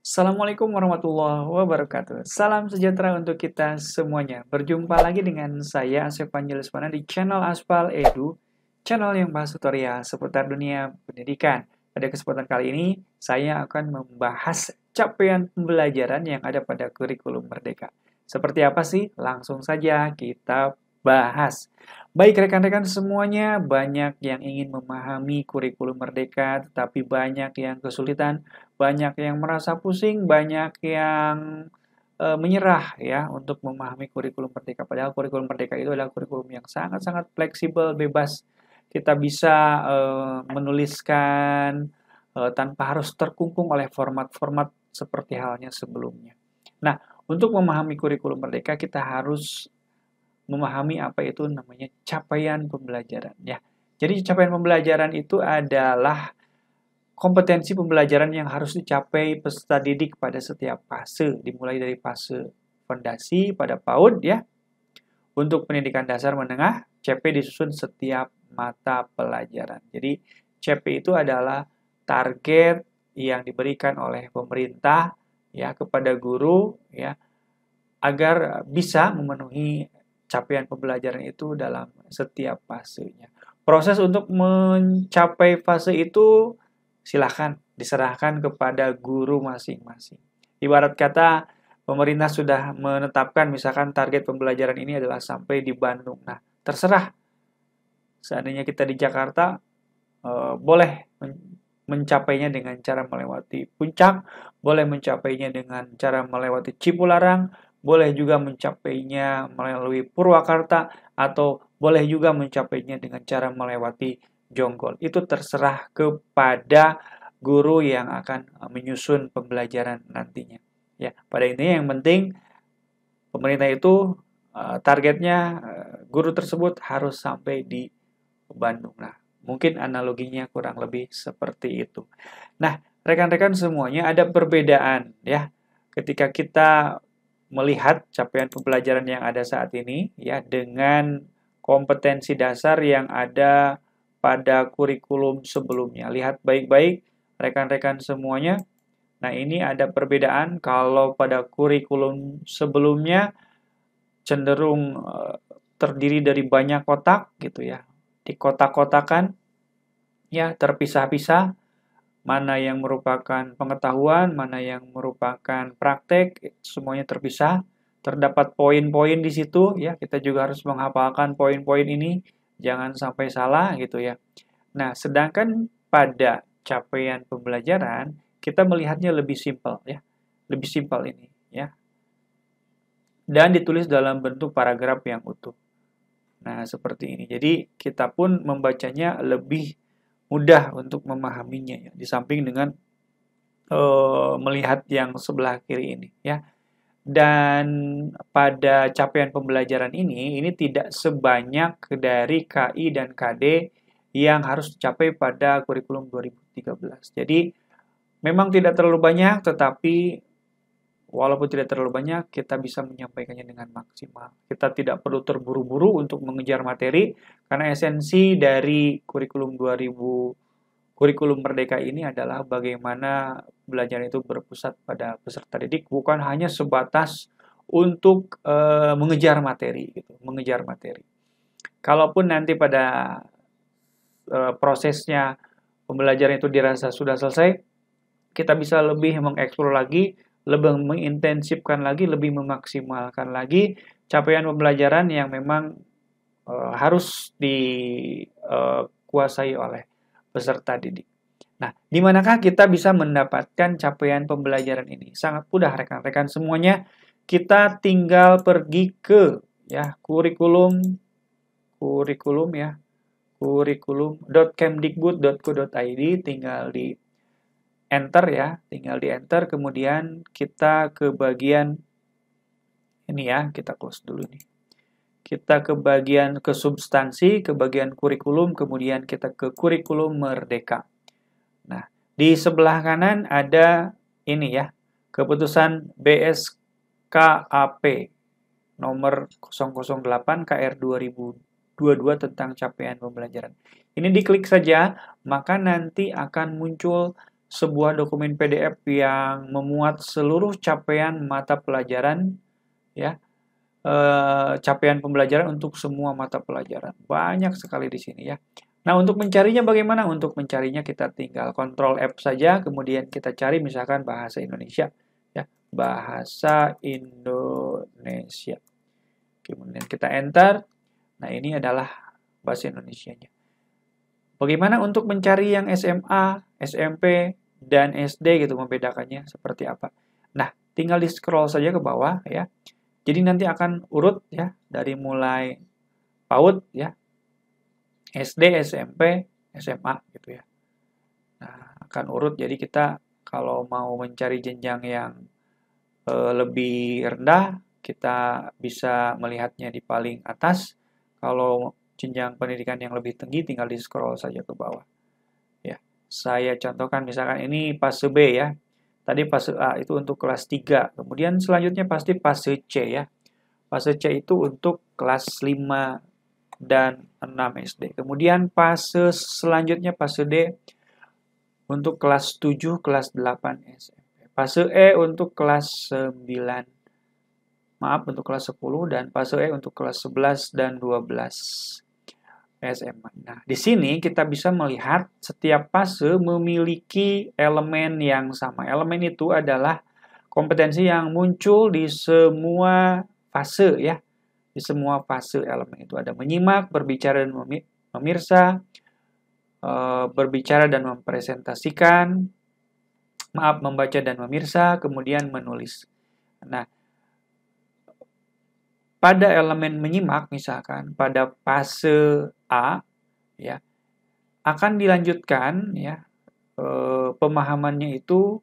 Assalamualaikum warahmatullahi wabarakatuh. Salam sejahtera untuk kita semuanya. Berjumpa lagi dengan saya Asep Angeliswana di channel Aspal Edu, channel yang bahas tutorial seputar dunia pendidikan. Pada kesempatan kali ini, saya akan membahas capaian pembelajaran yang ada pada kurikulum Merdeka. Seperti apa sih? Langsung saja kita bahas. Baik rekan-rekan semuanya, banyak yang ingin memahami kurikulum Merdeka, tetapi banyak yang kesulitan, banyak yang merasa pusing, banyak yang menyerah ya untuk memahami kurikulum Merdeka. Padahal kurikulum Merdeka itu adalah kurikulum yang sangat-sangat fleksibel, bebas. Kita bisa menuliskan tanpa harus terkungkung oleh format-format seperti halnya sebelumnya. Nah, untuk memahami kurikulum Merdeka kita harus memahami apa itu namanya capaian pembelajaran ya. Jadi capaian pembelajaran itu adalah kompetensi pembelajaran yang harus dicapai peserta didik pada setiap fase, dimulai dari fase fondasi pada PAUD ya. Untuk pendidikan dasar menengah, CP disusun setiap mata pelajaran. Jadi CP itu adalah target yang diberikan oleh pemerintah ya kepada guru ya agar bisa memenuhi capaian pembelajaran itu dalam setiap fasenya. Proses untuk mencapai fase itu silahkan diserahkan kepada guru masing-masing. Ibarat kata, pemerintah sudah menetapkan misalkan target pembelajaran ini adalah sampai di Bandung. Nah, terserah. Seandainya kita di Jakarta, boleh mencapainya dengan cara melewati Puncak, boleh mencapainya dengan cara melewati Cipularang, boleh juga mencapainya melalui Purwakarta, atau boleh juga mencapainya dengan cara melewati Jonggol. Itu terserah kepada guru yang akan menyusun pembelajaran nantinya. Ya, pada intinya yang penting pemerintah itu targetnya guru tersebut harus sampai di Bandung. Nah, mungkin analoginya kurang lebih seperti itu. Nah, rekan-rekan semuanya ada perbedaan ya ketika kita melihat capaian pembelajaran yang ada saat ini ya dengan kompetensi dasar yang ada pada kurikulum sebelumnya. Lihat baik-baik rekan-rekan semuanya. Nah, ini ada perbedaan kalau pada kurikulum sebelumnya cenderung terdiri dari banyak kotak gitu ya. Di kotak-kotakan ya terpisah-pisah mana yang merupakan pengetahuan, mana yang merupakan praktek, semuanya terpisah. Terdapat poin-poin di situ ya, kita juga harus menghafalkan poin-poin ini, jangan sampai salah gitu ya. Nah, sedangkan pada capaian pembelajaran kita melihatnya lebih simpel ya. Lebih simpel ini ya. Dan ditulis dalam bentuk paragraf yang utuh. Nah, seperti ini. Jadi, kita pun membacanya lebih mudah untuk memahaminya ya. Di samping dengan melihat yang sebelah kiri ini ya. Dan pada capaian pembelajaran ini tidak sebanyak dari KI dan KD yang harus dicapai pada kurikulum 2013. Jadi memang tidak terlalu banyak, tetapi walaupun tidak terlalu banyak, kita bisa menyampaikannya dengan maksimal. Kita tidak perlu terburu-buru untuk mengejar materi, karena esensi dari kurikulum Kurikulum Merdeka ini adalah bagaimana belajar itu berpusat pada peserta didik, bukan hanya sebatas untuk mengejar materi, gitu, mengejar materi. Kalaupun nanti pada prosesnya pembelajaran itu dirasa sudah selesai, kita bisa lebih mengeksplor lagi, lebih mengintensifkan lagi, lebih memaksimalkan lagi capaian pembelajaran yang memang harus dikuasai oleh peserta didik. Nah, di manakah kita bisa mendapatkan capaian pembelajaran ini? Sangat mudah rekan-rekan semuanya. Kita tinggal pergi ke ya kurikulum ya kurikulum.kemdikbud.go.id, tinggal di enter ya, tinggal di enter, kemudian kita ke bagian ini ya, kita close dulu nih. Kita ke bagian ke substansi, ke bagian kurikulum, kemudian kita ke kurikulum Merdeka. Nah, di sebelah kanan ada ini ya, keputusan BSKAP nomor 008 KR 2022 tentang capaian pembelajaran. Ini diklik saja, maka nanti akan muncul sebuah dokumen PDF yang memuat seluruh capaian mata pelajaran, ya, capaian pembelajaran untuk semua mata pelajaran. Banyak sekali di sini ya. Nah, untuk mencarinya bagaimana? Untuk mencarinya kita tinggal Ctrl F saja, kemudian kita cari misalkan bahasa Indonesia, ya, bahasa Indonesia. Kemudian kita enter. Nah, ini adalah bahasa Indonesianya. Bagaimana untuk mencari yang SMA, SMP, dan SD gitu, membedakannya seperti apa? Nah, tinggal di scroll saja ke bawah ya. Jadi nanti akan urut ya, dari mulai PAUD ya, SD, SMP, SMA gitu ya. Nah, akan urut, jadi kita kalau mau mencari jenjang yang lebih rendah, kita bisa melihatnya di paling atas. Kalau jenjang pendidikan yang lebih tinggi, tinggal di scroll saja ke bawah. Ya, saya contohkan misalkan ini fase B ya. Tadi fase A itu untuk kelas 3. Kemudian selanjutnya pasti fase C ya. Fase C itu untuk kelas 5 dan 6 SD. Kemudian fase selanjutnya fase D untuk kelas 7, kelas 8 SMP. Fase E untuk kelas 9. Maaf, untuk kelas 10, dan fase E untuk kelas 11 dan 12 SMA. Nah, di sini kita bisa melihat setiap fase memiliki elemen yang sama. Elemen itu adalah kompetensi yang muncul di semua fase ya. Di semua fase elemen itu ada menyimak, berbicara dan memirsa, berbicara dan mempresentasikan, maaf, membaca dan memirsa, kemudian menulis. Nah, pada elemen menyimak misalkan pada fase A ya, akan dilanjutkan ya, pemahamannya itu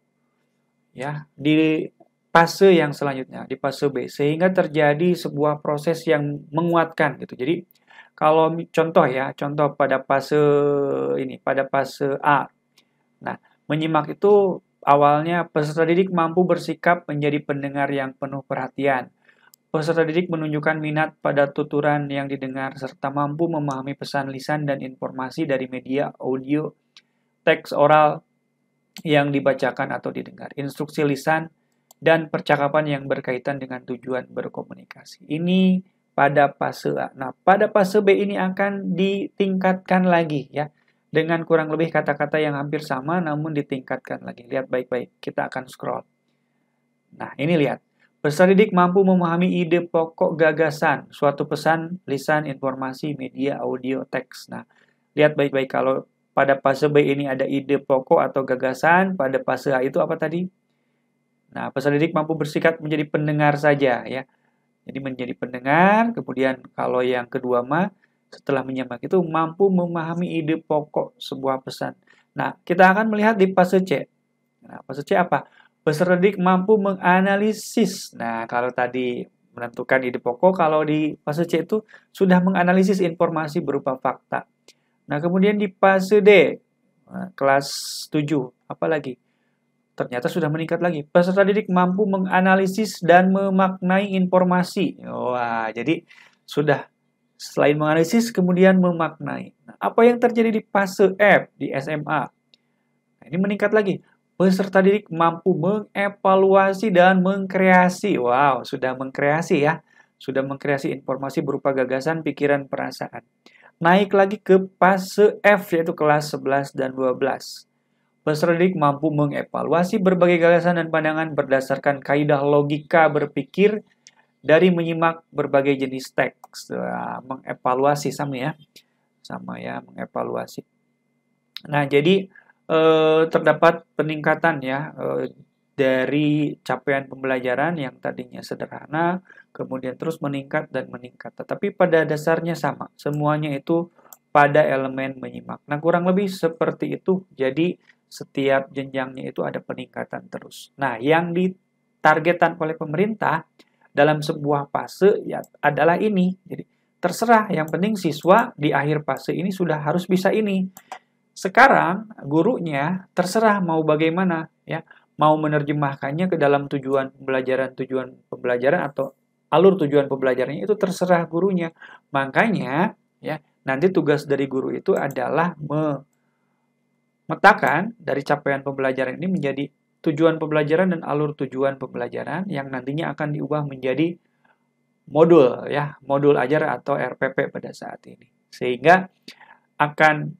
ya di fase yang selanjutnya, di fase B, sehingga terjadi sebuah proses yang menguatkan gitu. Jadi kalau contoh ya, contoh pada fase ini, pada fase A. Nah, menyimak itu awalnya peserta didik mampu bersikap menjadi pendengar yang penuh perhatian. Peserta didik menunjukkan minat pada tuturan yang didengar serta mampu memahami pesan lisan dan informasi dari media audio, teks oral yang dibacakan atau didengar, instruksi lisan, dan percakapan yang berkaitan dengan tujuan berkomunikasi. Ini pada fase A. Nah, pada fase B ini akan ditingkatkan lagi ya, dengan kurang lebih kata-kata yang hampir sama namun ditingkatkan lagi. Lihat baik-baik, kita akan scroll. Nah, ini lihat. Peserta didik mampu memahami ide pokok gagasan, suatu pesan, lisan, informasi, media, audio, teks. Nah, lihat baik-baik, kalau pada fase B ini ada ide pokok atau gagasan, pada fase A itu apa tadi? Nah, peserta didik mampu bersikap menjadi pendengar saja ya. Jadi menjadi pendengar, kemudian kalau yang kedua mah setelah menyimak itu mampu memahami ide pokok sebuah pesan. Nah, kita akan melihat di fase C. Nah, fase C apa? Peserta didik mampu menganalisis. Nah, kalau tadi menentukan ide pokok, kalau di fase C itu sudah menganalisis informasi berupa fakta. Nah, kemudian di fase D, kelas 7, apa lagi? Ternyata sudah meningkat lagi. Peserta didik mampu menganalisis dan memaknai informasi. Wah, jadi sudah selain menganalisis, kemudian memaknai. Nah, apa yang terjadi di fase F, di SMA? Nah, ini meningkat lagi. Peserta didik mampu mengevaluasi dan mengkreasi. Wow, sudah mengkreasi ya. Sudah mengkreasi informasi berupa gagasan, pikiran, perasaan. Naik lagi ke fase F, yaitu kelas 11 dan 12. Peserta didik mampu mengevaluasi berbagai gagasan dan pandangan berdasarkan kaidah logika berpikir dari menyimak berbagai jenis teks. Mengevaluasi sama ya, mengevaluasi. Nah, jadi terdapat peningkatan ya dari capaian pembelajaran yang tadinya sederhana, kemudian terus meningkat dan meningkat. Tetapi pada dasarnya sama, semuanya itu pada elemen menyimak. Nah, kurang lebih seperti itu. Jadi setiap jenjangnya itu ada peningkatan terus. Nah, yang ditargetkan oleh pemerintah dalam sebuah fase ya adalah ini. Jadi terserah, yang penting siswa di akhir fase ini sudah harus bisa ini. Sekarang gurunya terserah mau bagaimana ya, mau menerjemahkannya ke dalam tujuan pembelajaran atau alur tujuan pembelajarannya itu terserah gurunya. Makanya ya, nanti tugas dari guru itu adalah metakan dari capaian pembelajaran ini menjadi tujuan pembelajaran dan alur tujuan pembelajaran yang nantinya akan diubah menjadi modul ya, modul ajar atau RPP pada saat ini. Sehingga akan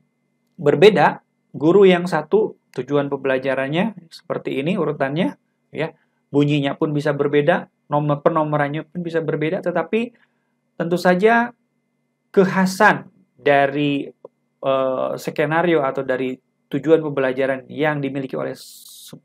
berbeda guru yang satu tujuan pembelajarannya seperti ini urutannya ya. Bunyinya pun bisa berbeda, nomor penomorannya pun bisa berbeda, tetapi tentu saja kekhasan dari skenario atau dari tujuan pembelajaran yang dimiliki oleh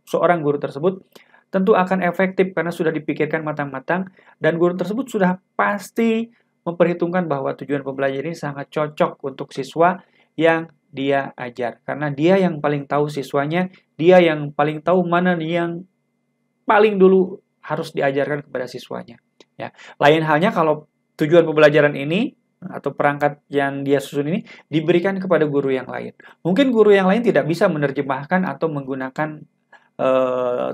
seorang guru tersebut tentu akan efektif karena sudah dipikirkan matang-matang dan guru tersebut sudah pasti memperhitungkan bahwa tujuan pembelajaran ini sangat cocok untuk siswa yang dia ajar karena dia yang paling tahu siswanya, dia yang paling tahu mana yang paling dulu harus diajarkan kepada siswanya ya. Lain halnya kalau tujuan pembelajaran ini atau perangkat yang dia susun ini diberikan kepada guru yang lain. Mungkin guru yang lain tidak bisa menerjemahkan atau menggunakan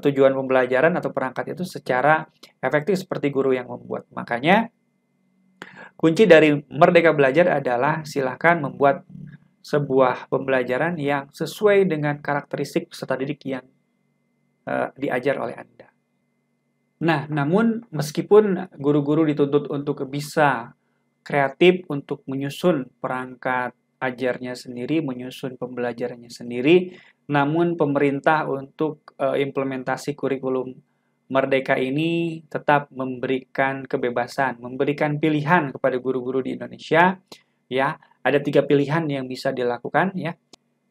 tujuan pembelajaran atau perangkat itu secara efektif seperti guru yang membuat. Makanya kunci dari Merdeka Belajar adalah silahkan membuat sebuah pembelajaran yang sesuai dengan karakteristik peserta didik yang diajar oleh Anda. Nah, namun meskipun guru-guru dituntut untuk bisa kreatif untuk menyusun perangkat ajarnya sendiri, menyusun pembelajarannya sendiri, namun pemerintah untuk implementasi kurikulum Merdeka ini tetap memberikan kebebasan, memberikan pilihan kepada guru-guru di Indonesia. Ya, ada 3 pilihan yang bisa dilakukan. Ya,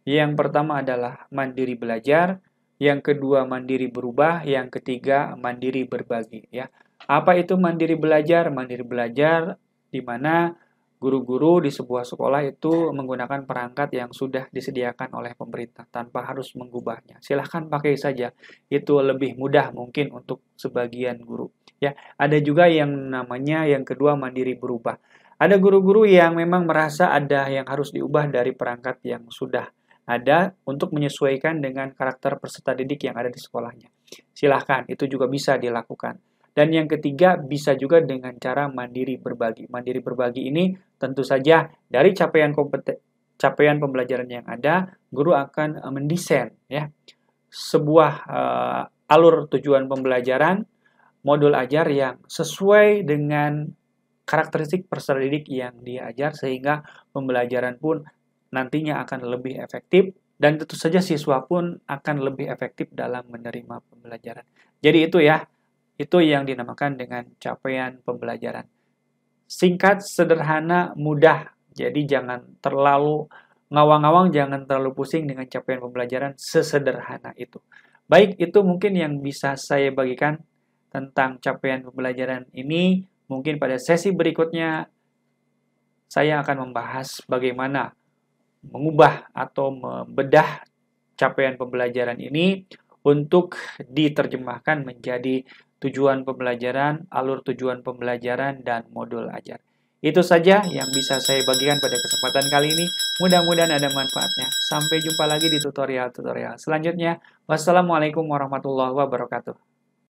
yang pertama adalah mandiri belajar, yang kedua mandiri berubah, yang ketiga mandiri berbagi. Ya, apa itu mandiri belajar? Mandiri belajar di mana guru-guru di sebuah sekolah itu menggunakan perangkat yang sudah disediakan oleh pemerintah tanpa harus mengubahnya. Silahkan pakai saja, itu lebih mudah mungkin untuk sebagian guru. Ya, ada juga yang namanya yang kedua mandiri berubah. Ada guru-guru yang memang merasa ada yang harus diubah dari perangkat yang sudah ada untuk menyesuaikan dengan karakter peserta didik yang ada di sekolahnya. Silahkan, itu juga bisa dilakukan. Dan yang ketiga, bisa juga dengan cara mandiri berbagi. Mandiri berbagi ini tentu saja dari capaian pembelajaran yang ada, guru akan mendesain ya sebuah alur tujuan pembelajaran, modul ajar yang sesuai dengan karakteristik peserta didik yang dia ajar sehingga pembelajaran pun nantinya akan lebih efektif dan tentu saja siswa pun akan lebih efektif dalam menerima pembelajaran. Jadi itu ya. Itu yang dinamakan dengan capaian pembelajaran. Singkat, sederhana, mudah. Jadi jangan terlalu ngawang-ngawang, jangan terlalu pusing dengan capaian pembelajaran sesederhana itu. Baik, itu mungkin yang bisa saya bagikan tentang capaian pembelajaran ini. Mungkin pada sesi berikutnya saya akan membahas bagaimana mengubah atau membedah capaian pembelajaran ini untuk diterjemahkan menjadi tujuan pembelajaran, alur tujuan pembelajaran, dan modul ajar. Itu saja yang bisa saya bagikan pada kesempatan kali ini. Mudah-mudahan ada manfaatnya. Sampai jumpa lagi di tutorial-tutorial selanjutnya. Wassalamualaikum warahmatullahi wabarakatuh.